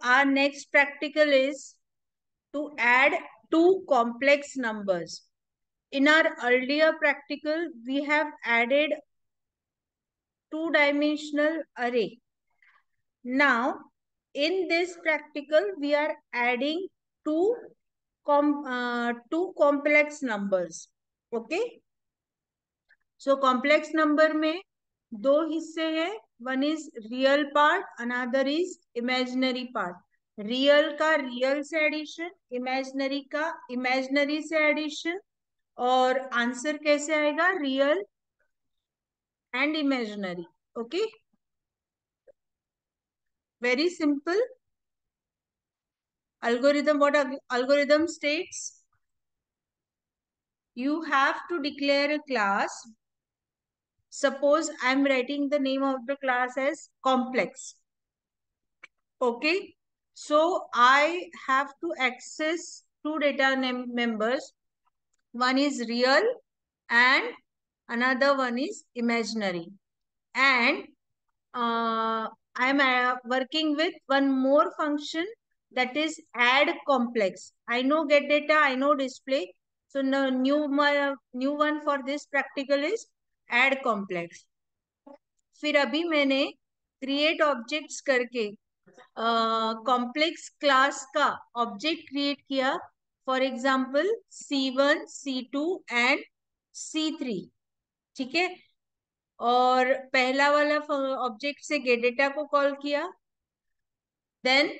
our next practical is to add two complex numbers. In our earlier practical, we have added two-dimensional array. Now, in this practical, we are adding two complex numbers. Okay. So complex number में दो हिस्से हैं. One is real part, another is imaginary part. Real का real से addition, imaginary का imaginary से addition. और answer कैसे आएगा? Real and imaginary. Okay, very simple algorithm. What algorithm states? You have to declare a class. Suppose I am writing the name of the class as complex. Okay, so I have to access two data members. One is real and another one is imaginary. And I am working with one more function, that is add complex. I know get data, I know display. So the new one for this practical is add complex. फिर अभी मैंने create objects करके complex class का object create किया. For example C1, C2 and C3. ठीक है. और पहला वाला ऑब्जेक्ट से गेट डेटा को कॉल किया. देन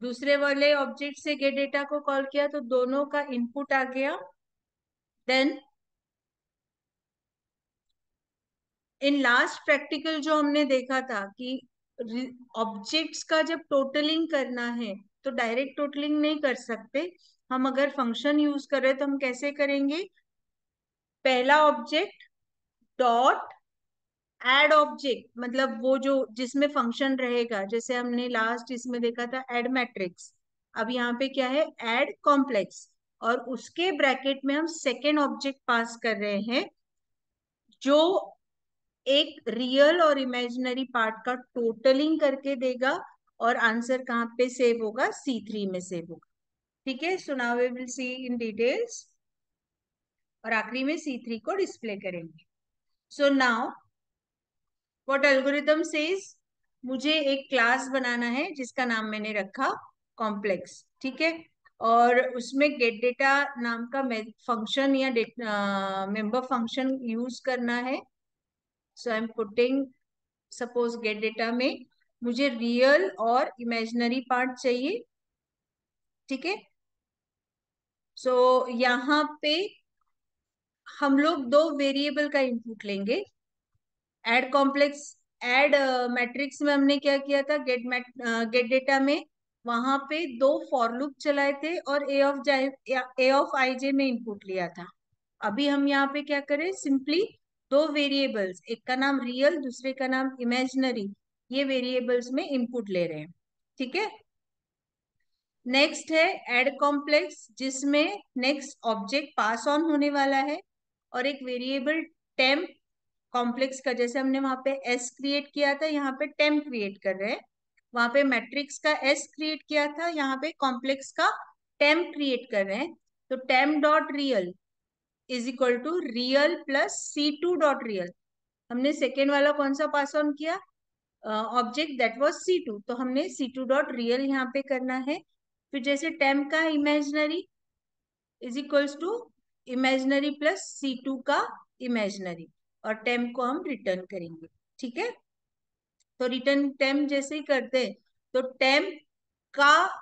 दूसरे वाले ऑब्जेक्ट से गेट डेटा को कॉल किया, तो दोनों का इनपुट आ गया. देन इन लास्ट प्रैक्टिकल जो हमने देखा था कि ऑब्जेक्ट्स का जब टोटलिंग करना है तो डायरेक्ट टोटलिंग नहीं कर सकते. हम अगर फंक्शन यूज कर रहे हैं तो हम कैसे करेंगे? पहला ऑब्जेक्ट डॉट एड ऑब्जेक्ट, मतलब वो जो जिसमें फंक्शन रहेगा. जैसे हमने लास्ट इसमें देखा था एड मैट्रिक्स. अब यहाँ पे क्या है? Add complex. और उसके ब्रैकेट में हम सेकेंड ऑब्जेक्ट पास कर रहे हैं जो एक रियल और इमेजिनरी पार्ट का टोटलिंग करके देगा. और आंसर कहाँ पे सेव होगा? C3 में सेव होगा. ठीक है. So now we will see in details. और आखिरी में C3 को डिस्प्ले करेंगे. So now what algorithm says? मुझे एक क्लास बनाना है जिसका नाम मैंने रखा कॉम्प्लेक्स. ठीक है. और उसमें गेट डेटा नाम का फंक्शन या मेंबर फंक्शन यूज करना है. So I am putting, suppose get data में मुझे रियल और इमेजिनरी पार्ट चाहिए. ठीक है. सो यहाँ पे हम लोग दो वेरिएबल का इनपुट लेंगे. एड कॉम्प्लेक्स एड मैट्रिक्स में हमने क्या किया था? गेट डेटा में वहां पे दो फॉर लूप चलाए थे और ए ऑफ आई जे में इनपुट लिया था. अभी हम यहाँ पे क्या करें? सिंपली दो वेरिएबल्स, एक का नाम रियल, दूसरे का नाम इमेजिनरी, ये वेरिएबल्स में इनपुट ले रहे हैं. ठीक है. नेक्स्ट है एड कॉम्प्लेक्स, जिसमें नेक्स्ट ऑब्जेक्ट पास ऑन होने वाला है और एक वेरिएबल टेम्प कॉम्प्लेक्स का, जैसे हमने वहां पे एस क्रिएट किया था, यहाँ पे टेम्प क्रिएट कर रहे हैं. वहां पे मैट्रिक्स का एस क्रिएट किया था, यहाँ पे कॉम्प्लेक्स का टेम्प क्रिएट कर रहे हैं. तो temp dot real is equal to real plus C2 dot real. हमने सेकेंड वाला कौन सा पास ऑन किया? ऑब्जेक्ट दैट वाज C2, तो हमने C2 डॉट रियल यहाँ पे करना है. फिर जैसे टेम्प का imaginary is equals to imaginary plus C2 का इमेजिनरी, और टेम्प को हम रिटर्न करेंगे. ठीक है. तो रिटर्न टेम्प जैसे ही करते हैं तो टेम्प का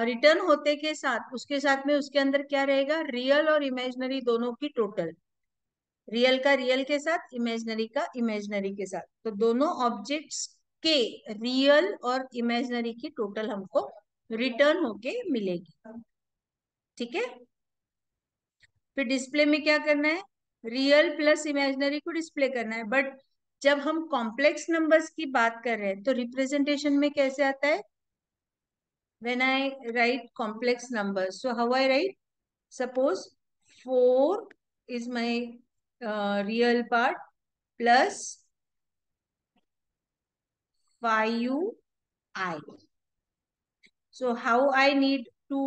रिटर्न होते के साथ उसके साथ में उसके अंदर क्या रहेगा? रियल और इमेजिनरी दोनों की टोटल. रियल का रियल के साथ, इमेजिनरी का इमेजिनरी के साथ. तो दोनों ऑब्जेक्ट्स के रियल और इमेजिनरी की टोटल हमको रिटर्न होके मिलेगी. ठीक है. फिर डिस्प्ले में क्या करना है? रियल प्लस इमेजिनरी को डिस्प्ले करना है. बट जब हम कॉम्प्लेक्स नंबर्स की बात कर रहे हैं तो रिप्रेजेंटेशन में कैसे आता है? When I right complex numbers, so how I right? Suppose 4 is my real part plus 5 I. So how I need to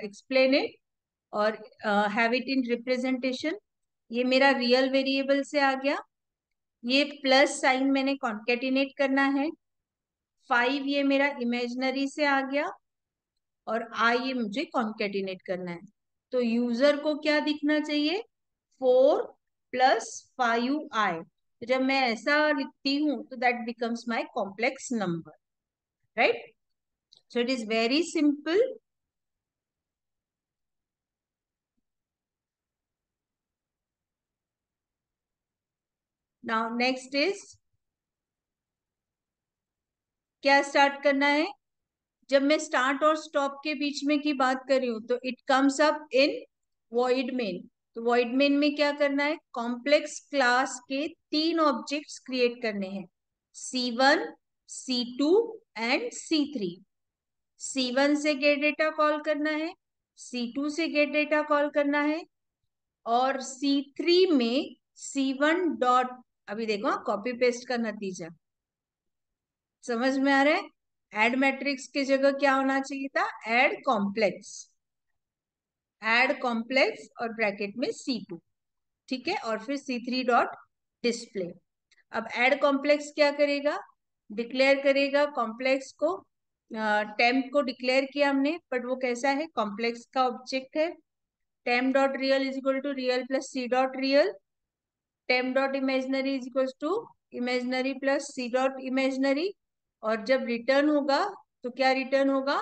explain it और have it in representation. ये मेरा रियल वेरिएबल से आ गया, ये प्लस साइन मैंने concatenate करना है, 5 ये मेरा इमेजिनरी से आ गया और आई ये मुझे कॉन्केटिनेट करना है। तो यूजर को क्या दिखना चाहिए, 4 प्लस 5i। जब मैं ऐसा लिखती हूं तो that becomes my complex number, right? So it is very simple. Now next is, क्या स्टार्ट करना है? जब मैं स्टार्ट और स्टॉप के बीच में की बात कर रही हूं तो it comes up in void main. तो वॉइड मेन में क्या करना है, कॉम्प्लेक्स क्लास के 3 ऑब्जेक्ट्स क्रिएट करने हैं, C1, C2 and C3। C1 से गेट डेटा कॉल करना है, C2 से गेट डेटा कॉल करना है, और C3 में C1 डॉट, अभी देखो कॉपी पेस्ट का नतीजा समझ में आ रहा है? एड मैट्रिक्स की जगह क्या होना चाहिए था, एड कॉम्प्लेक्स, एड कॉम्प्लेक्स और ब्रैकेट में C2, ठीक है, और फिर C3 डॉट डिस्प्ले। अब एड कॉम्प्लेक्स क्या करेगा, डिक्लेयर करेगा कॉम्प्लेक्स को, टेम्प को डिक्लेयर किया हमने, बट वो कैसा है, कॉम्प्लेक्स का ऑब्जेक्ट है। Temp dot real is equal to real plus C dot real, temp dot imaginary is equal to imaginary plus C dot imaginary. और जब रिटर्न होगा तो क्या रिटर्न होगा,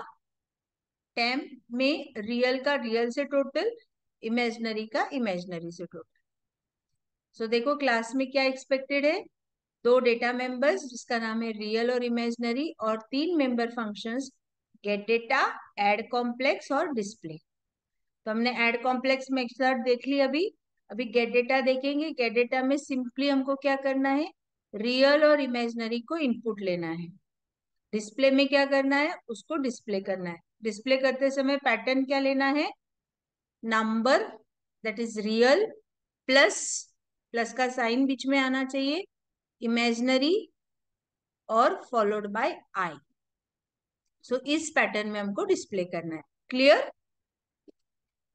टेम्प में रियल का रियल से टोटल, इमेजनरी का इमेजनरी से टोटल। सो देखो क्लास में क्या एक्सपेक्टेड है, 2 डेटा मेंबर्स जिसका नाम है रियल और इमेजनरी, और 3 member functions, get data, add complex और डिस्प्ले। तो हमने एड कॉम्प्लेक्स में मेथड देख ली अभी। अभी गेट डेटा देखेंगे। गेट डेटा में सिंपली हमको क्या करना है, रियल और इमेजनरी को इनपुट लेना है। डिस्प्ले में क्या करना है, उसको डिस्प्ले करना है। डिस्प्ले करते समय पैटर्न क्या लेना है, number that is real plus, plus का साइन बीच में आना चाहिए, इमेजनरी और फॉलोड बाय आई। सो इस पैटर्न में हमको डिस्प्ले करना है। Clear?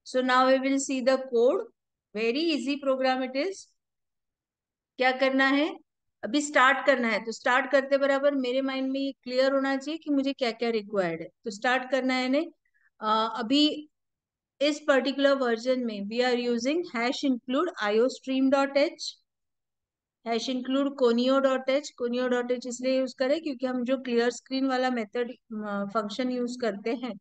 So now we will see the code. Very easy program it is. क्या करना है, अभी स्टार्ट करना है, तो स्टार्ट करते बराबर मेरे माइंड में ये क्लियर होना चाहिए कि मुझे क्या क्या रिक्वायर्ड है। तो स्टार्ट करना है ने, अभी इस पर्टिकुलर वर्जन में we are using hash include iostream dot h, hash include conio dot h. Conio dot h इसलिए यूज करें क्योंकि हम जो क्लियर स्क्रीन वाला मेथड फंक्शन यूज करते हैं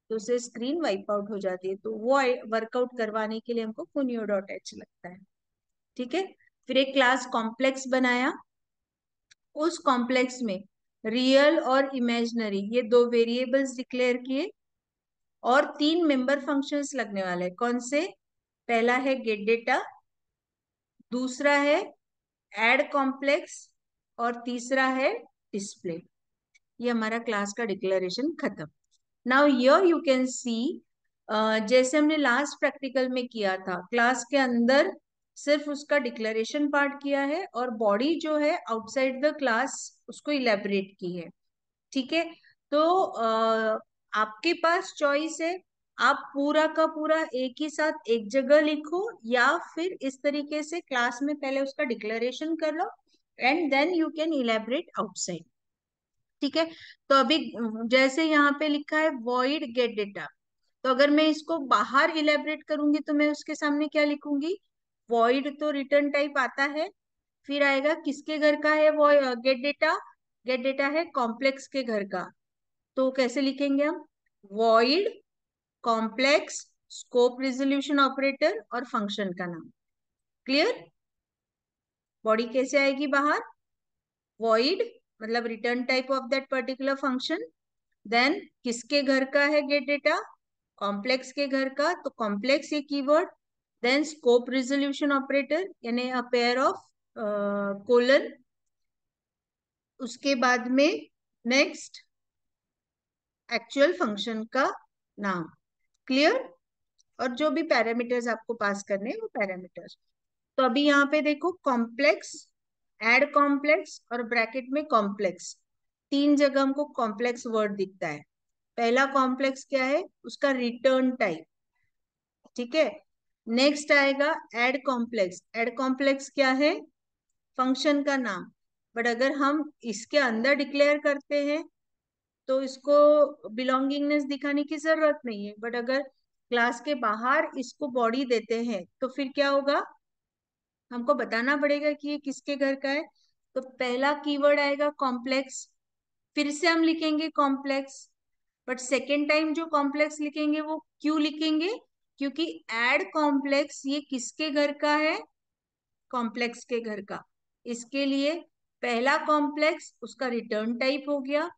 तो उससे स्क्रीन वाइप आउट हो जाती है, तो वो वर्कआउट करवाने के लिए हमको कोनियो डॉट एच लगता है, ठीक है। फिर एक क्लास कॉम्प्लेक्स बनाया, उस कॉम्प्लेक्स में रियल और इमेजिनरी ये 2 वेरिएबल्स डिक्लेयर किए, और 3 मेंबर फंक्शंस लगने वाले हैं। कौन से, पहला है गेट डेटा, दूसरा है एड कॉम्प्लेक्स, और तीसरा है डिस्प्ले। ये हमारा क्लास का डिक्लेरेशन खत्म। नाउ हियर यू कैन सी, जैसे हमने लास्ट प्रैक्टिकल में किया था, क्लास के अंदर सिर्फ उसका डिक्लेरेशन पार्ट किया है और बॉडी जो है आउटसाइड द क्लास उसको इलेबरेट की है, ठीक है। तो आपके पास चॉइस है, आप पूरा का पूरा एक ही साथ एक जगह लिखो, या फिर इस तरीके से क्लास में पहले उसका डिक्लेरेशन कर लो and then you can elaborate outside, ठीक है। तो अभी जैसे यहाँ पे लिखा है वॉइड गेट डेटा, तो अगर मैं इसको बाहर इलेबरेट करूंगी तो मैं उसके सामने क्या लिखूंगी, वॉइड तो रिटर्न टाइप आता है, फिर आएगा किसके घर का है वो गेट डेटा, गेट डेटा है कॉम्प्लेक्स के घर का। तो कैसे लिखेंगे हम, void complex scope resolution operator और फंक्शन का नाम। क्लियर? बॉडी कैसे आएगी बाहर, वॉइड मतलब return type of that particular function, then किसके घर का है गेट डेटा, कॉम्प्लेक्स के घर का, तो कॉम्प्लेक्स ये keyword, then scope resolution operator यानी अ पेयर ऑफ कोलन, उसके बाद में नेक्स्ट एक्चुअल फंक्शन का नाम। क्लियर? और जो भी पैरामीटर्स आपको पास करने हैं वो पैरामीटर्स। तो अभी यहाँ पे देखो कॉम्प्लेक्स, एड कॉम्प्लेक्स और ब्रैकेट में कॉम्प्लेक्स, तीन जगह हमको कॉम्प्लेक्स वर्ड दिखता है। पहला कॉम्प्लेक्स क्या है, उसका रिटर्न टाइप, ठीक है। नेक्स्ट आएगा एड कॉम्प्लेक्स। एड कॉम्प्लेक्स क्या है, फंक्शन का नाम। बट अगर हम इसके अंदर डिक्लेयर करते हैं तो इसको बिलोंगिंगनेस दिखाने की जरूरत नहीं है। बट अगर क्लास के बाहर इसको बॉडी देते हैं तो फिर क्या होगा, हमको बताना पड़ेगा कि ये किसके घर का है। तो पहला कीवर्ड आएगा कॉम्प्लेक्स, फिर से हम लिखेंगे कॉम्प्लेक्स। बट सेकेंड टाइम जो कॉम्प्लेक्स लिखेंगे वो क्यों लिखेंगे, क्योंकि एड कॉम्प्लेक्स ये किसके घर का है, कॉम्प्लेक्स के घर का। इसके लिए पहला कॉम्प्लेक्स उसका रिटर्न टाइप हो गया,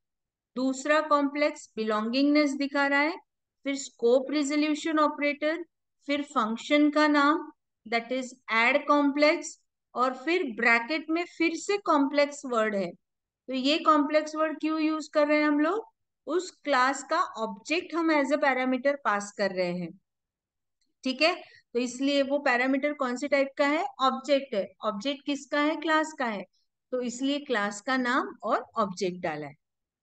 दूसरा कॉम्प्लेक्स बिलोंगिंगनेस दिखा रहा है, फिर स्कोप रिजोल्यूशन ऑपरेटर, फिर फंक्शन का नाम दैट इज एड कॉम्प्लेक्स, और फिर ब्रैकेट में फिर से कॉम्प्लेक्स वर्ड है। तो ये कॉम्प्लेक्स वर्ड क्यों यूज कर रहे हैं हम लोग, उस क्लास का ऑब्जेक्ट हम एज अ पैरामीटर पास कर रहे हैं, ठीक है। तो इसलिए वो पैरामीटर कौन से टाइप का है, ऑब्जेक्ट है। ऑब्जेक्ट किसका है, क्लास का है। तो इसलिए क्लास का नाम और ऑब्जेक्ट डाला है।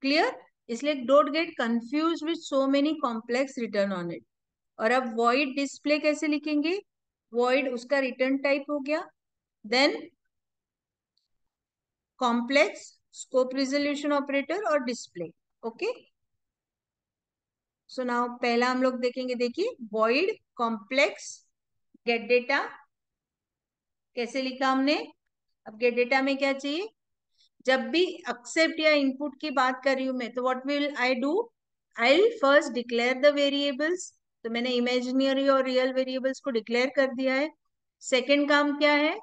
क्लियर। इसलिए don't get confuse with so many complex return on it. और अब वॉइड डिस्प्ले कैसे लिखेंगे, वॉइड उसका रिटर्न टाइप हो गया, then complex, scope resolution operator और डिस्प्ले। ओके, सो नाउ पहला हम लोग देखेंगे, देखिए वॉइड कॉम्प्लेक्स गेट डेटा कैसे लिखा हमने। अब गेट डेटा में क्या चाहिए, जब भी एक्सेप्ट या इनपुट की बात कर रही हूं मैं, तो what will I do, I will first declare the variables. तो मैंने इमेजिनरी और रियल वेरिएबल्स को डिक्लेयर कर दिया है। सेकेंड काम क्या है,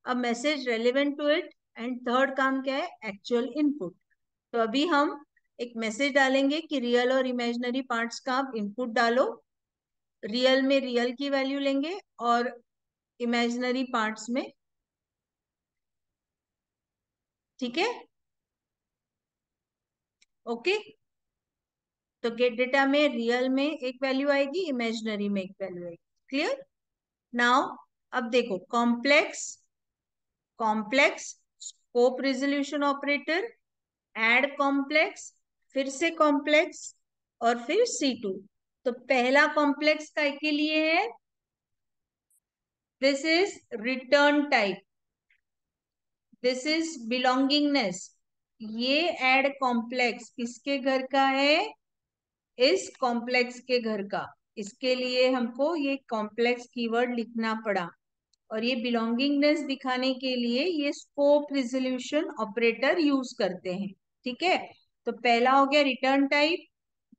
a message relevant to it, and third काम क्या है, एक्चुअल इनपुट। तो अभी हम एक मैसेज डालेंगे कि रियल और इमेजिनरी पार्ट्स का आप इनपुट डालो। रियल में रियल की वैल्यू लेंगे और इमेजिनरी पार्ट्स में, ठीक है। ओके, तो गेट डेटा में रियल में एक वैल्यू आएगी, इमेजिनरी में एक वैल्यू आएगी। क्लियर। नाउ अब देखो complex, complex scope resolution operator, add complex, फिर से कॉम्प्लेक्स, और फिर C2। तो पहला कॉम्प्लेक्स का के लिए है, this is return type, this is belongingness. ये एड कॉम्प्लेक्स किसके घर का है, इस कॉम्प्लेक्स के घर का। इसके लिए हमको ये कॉम्प्लेक्स कीवर्ड लिखना पड़ा। और ये बिलोंगिंगनेस दिखाने के लिए ये स्कोप रिजोल्यूशन ऑपरेटर यूज करते हैं, ठीक है। तो पहला हो गया रिटर्न टाइप,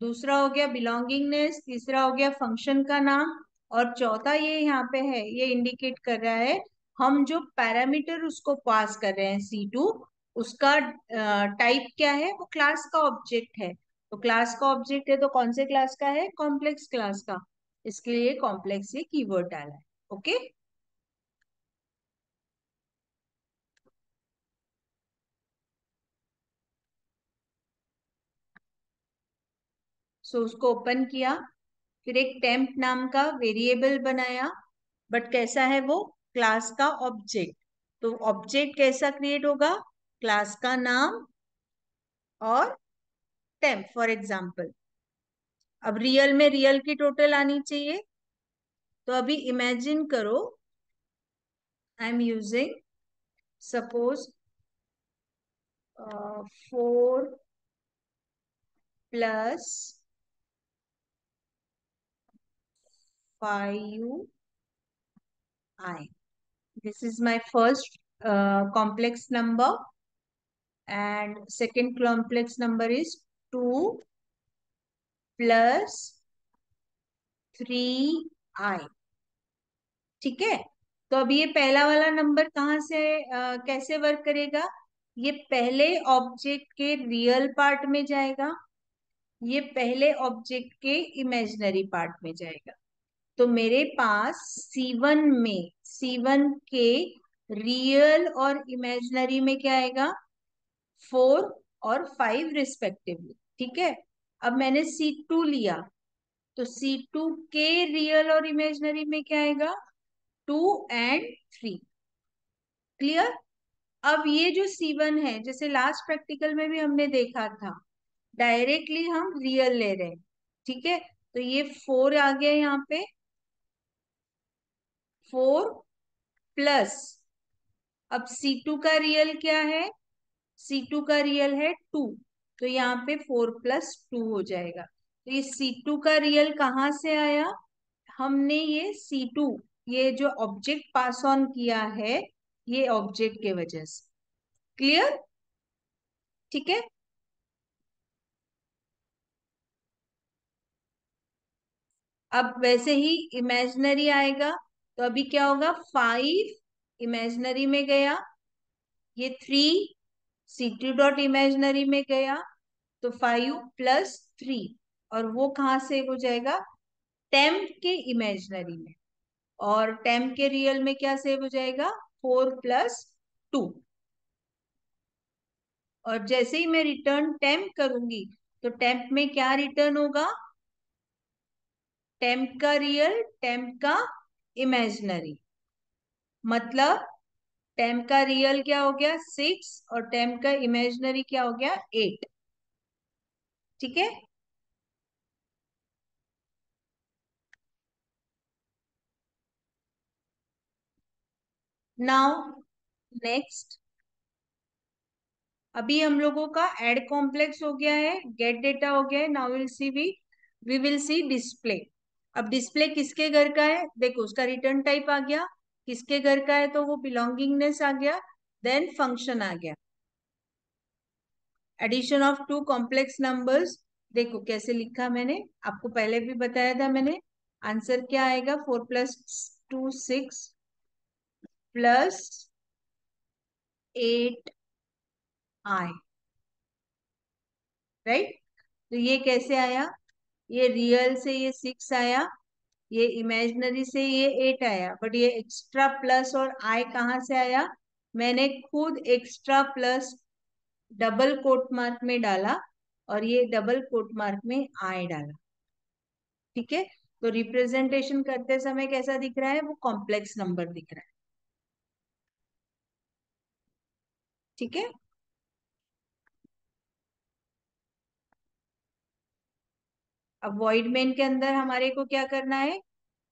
दूसरा हो गया बिलोंगिंगनेस, तीसरा हो गया फंक्शन का नाम, और चौथा ये यहाँ पे है, ये इंडिकेट कर रहा है हम जो पैरामीटर उसको पास कर रहे हैं C2, उसका टाइप क्या है, वो क्लास का ऑब्जेक्ट है। तो क्लास का ऑब्जेक्ट है तो कौन से क्लास का है, कॉम्प्लेक्स क्लास का। इसके लिए कॉम्प्लेक्स ये कीवर्ड डाला है। ओके, सो उसको ओपन किया, फिर एक टेम्प नाम का वेरिएबल बनाया। बट कैसा है वो, क्लास का ऑब्जेक्ट। तो ऑब्जेक्ट कैसा क्रिएट होगा, क्लास का नाम और टेम्प फॉर एग्जाम्पल। अब रियल में रियल की टोटल आनी चाहिए। तो अभी इमेजिन करो, I am using suppose 4 + 5i. This is my first complex number, and second complex number is 2 + 3i. ठीक है। तो अब ये पहला वाला नंबर कहाँ से कैसे वर्क करेगा, ये पहले ऑब्जेक्ट के रियल पार्ट में जाएगा, ये पहले ऑब्जेक्ट के इमेजिनरी पार्ट में जाएगा। तो मेरे पास C1 के रियल और इमेजिनरी में क्या आएगा, 4 और 5 रिस्पेक्टिवली, ठीक है। अब मैंने C2 लिया, तो C2 के रियल और इमेजिनरी में क्या आएगा, 2 और 3। क्लियर। अब ये जो C1 है, जैसे लास्ट प्रैक्टिकल में भी हमने देखा था, डायरेक्टली हम रियल ले रहे हैं, ठीक है। तो ये 4 आ गया यहाँ पे, 4 प्लस, अब C2 का रियल क्या है, C2 का रियल है 2, तो यहाँ पे 4 + 2 हो जाएगा। तो ये C2 का रियल कहाँ से आया, हमने ये C2, ये जो ऑब्जेक्ट पास ऑन किया है, ये ऑब्जेक्ट के वजह से। क्लियर, ठीक है। अब वैसे ही इमेजिनरी आएगा, तो अभी क्या होगा, 5 इमेजिनरी में गया, ये 3 C2 डॉट इमेजिनरी में गया, तो 5 + 3, और वो कहाँ सेव हो जाएगा, टेम्प के इमेजिनरी में, और टेम्प के रियल में क्या सेव हो जाएगा, 4 + 2। और जैसे ही मैं रिटर्न टेम्प करूंगी, तो टेम्प में क्या रिटर्न होगा, टेम्प का रियल, टेम्प का इमेजिनरी, मतलब टेम्प का रियल क्या हो गया 6, और टेम्प का इमेजिनरी क्या हो गया 8, ठीक है। नाउ नेक्स्ट, अभी हम लोगों का ऐड कॉम्प्लेक्स हो गया है, गेट डेटा हो गया है। Now we will see display. अब डिस्प्ले किसके घर का है, देखो उसका रिटर्न टाइप आ गया, किसके घर का है, तो वो बिलोंगिंगनेस आ गया, देन फंक्शन आ गया, addition of two complex numbers. देखो कैसे लिखा मैंने, आपको पहले भी बताया था मैंने, आंसर क्या आएगा, 4 + 2 6 +8i, राइट। तो ये कैसे आया, ये रियल से ये 6 आया, ये इमेजिनरी से ये 8 आया, बट ये एक्स्ट्रा प्लस और आई कहाँ से आया, मैंने खुद extra plus double quote mark में डाला, और ये डबल कोट मार्क में आई डाला, ठीक है। तो रिप्रेजेंटेशन करते समय कैसा दिख रहा है, वो कॉम्प्लेक्स नंबर दिख रहा है, ठीक है। अब वॉइड मेन के अंदर हमारे को क्या करना है,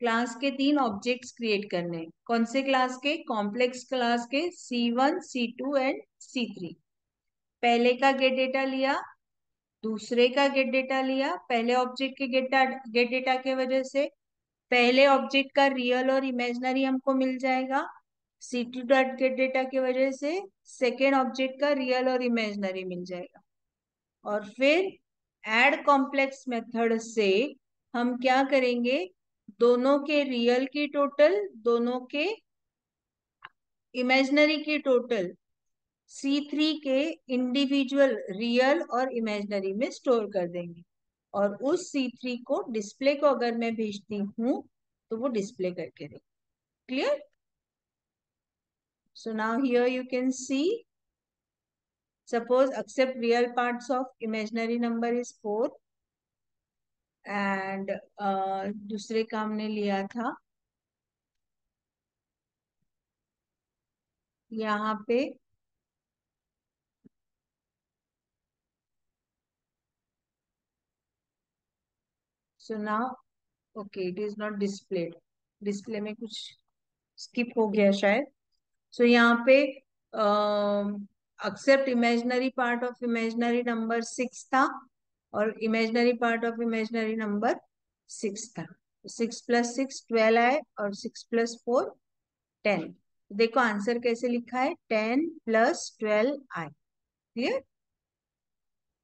क्लास के 3 ऑब्जेक्ट्स क्रिएट करने हैं। कौन से क्लास के, कॉम्प्लेक्स क्लास के, C1 C2 एंड C3। पहले का गेट डेटा लिया, दूसरे का गेट डेटा लिया, पहले ऑब्जेक्ट के गेट डेटा के वजह से पहले ऑब्जेक्ट का रियल और इमेजिनरी हमको मिल जाएगा, C2 डॉट गेट डेटा की वजह से सेकेंड ऑब्जेक्ट का रियल और इमेजिनरी मिल जाएगा। और फिर ऐड कॉम्प्लेक्स मेथड से हम क्या करेंगे, दोनों के रियल की टोटल, दोनों के इमेजिनरी की टोटल C3 के इंडिविजुअल रियल और इमेजिनरी में स्टोर कर देंगे, और उस C3 को डिस्प्ले को अगर मैं भेजती हूँ, तो वो डिस्प्ले करके देंगे। Clear, so now here you can see, suppose accept real parts of imaginary number is 4, and दूसरे का हमने लिया था यहाँ पे, so now okay it is not displayed, display में कुछ स्किप हो गया शायद। सो यहाँ पे except imaginary part of imaginary number 6 था, और imaginary part of imaginary number 6 था। 6 + 6 12 आए, और 6 + 4 10। देखो आंसर कैसे लिखा है, 10 + 12i। Clear,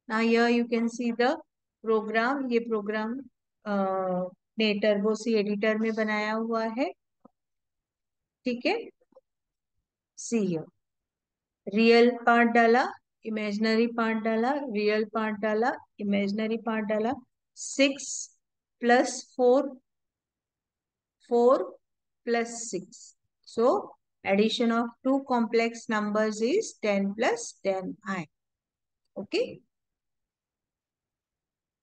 now here you can see the program, ये प्रोग्राम ने टर्बो सी एडिटर में बनाया हुआ है, ठीक है। सी हियर, रियल पार्ट डाला, इमेजिनरी पार्ट डाला, रियल पार्ट डाला, इमेजिनरी पार्ट डाला, 6 + 4, 4 + 6, so addition of two complex numbers is 10 + 10i, okay।